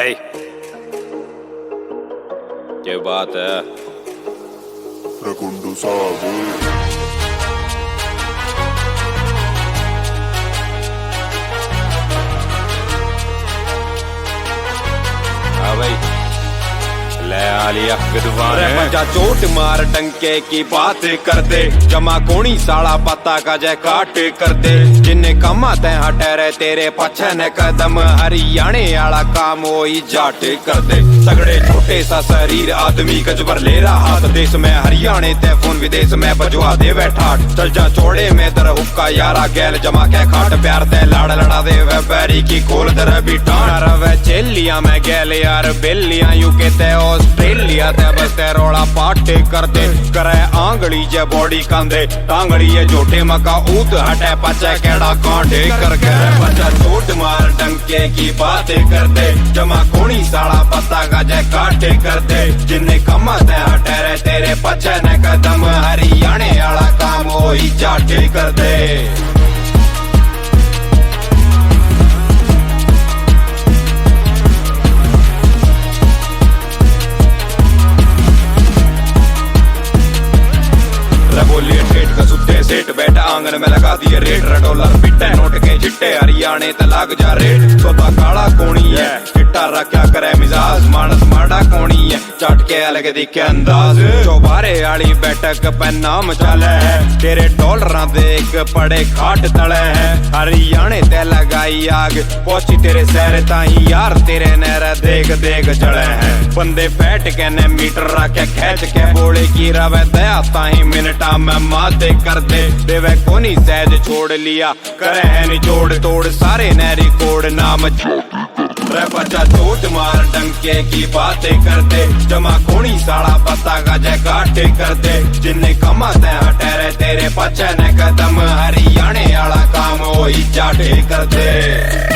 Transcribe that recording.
भाई क्या बात है रकुंडू साहब। हाँ भाई ले आलिया विद्वान है। बच्चा चोट मार डंके की बात कर दे, जमा कोणी साला पता का जय काट कर दे। जिन्ने कमा ते हटे रहे तेरे पछे ने कदम, हरियाणे आला काम वही जाट कर दे। तगड़े छोटे सा शरीर आदमी कजबर ले रहा हाथ, देश में हरियाणे ते फोन विदेश में बजवा दे बैठा। चल जा चौड़े में तर हुक्का यारा गैल जमा के खाट, प्यार ते लाड़ लड़ा दे वे बैरी की खोल तर भी टाण। वे चेलिया में गैल यार बेलिया यूके ते ऑस्ट्रेलिया ते बसते रोड़ा पाटे कर दे। करे आंगली जे बॉडी कांदे टांगड़ी ये जोटे मका ऊत हटे पचे केड़ा कांडे कर गए। बच्चा चोट मार डंके की बातें कर दे, जमा कोणी साला पता का जे काटे कर दे। जिन्ने कमा ते हटे रहे तेरे पचे ने कदम, हरियाणे आला काम वही जाटे कर दे। बोलिए ठेठ का सुते सेठ बैठा आंगन में लगा दिए रेट। $1 पिट्टे नोट के चिट्टे हरियाणे ते लाग जा रेट। सोता काला कोणी है चिट्टा रखा करे मिजाज, मानस माड़ा कोणी है चट के अलग दिखे अंदाज। चौबारे आली बैठक पे नाम चले है, तेरे डॉलरां दे एक पड़े खाट तले है। हरियाणे ते लगाई आग पहुंची तेरे शहर ताही यार, तेरे नहर देख देख जले है। बंदे बैठ के ने मीटर रखे खेच के बोले की रवे दया ताही मिनटा में माते कर दे। देवे कोनी सहज छोड़ लिया करे है निचोड़ तोड़, सारे नहरी कोड नाम रे। बच्चा चोट मार डंके की बातें कर दे, जमा कोनी साड़ा पता का जय काटे कर दे। जिन्ने कमा ते हटे रहे तेरे पचे ने कदम, हरियाणे आला काम वही जाटे कर दे।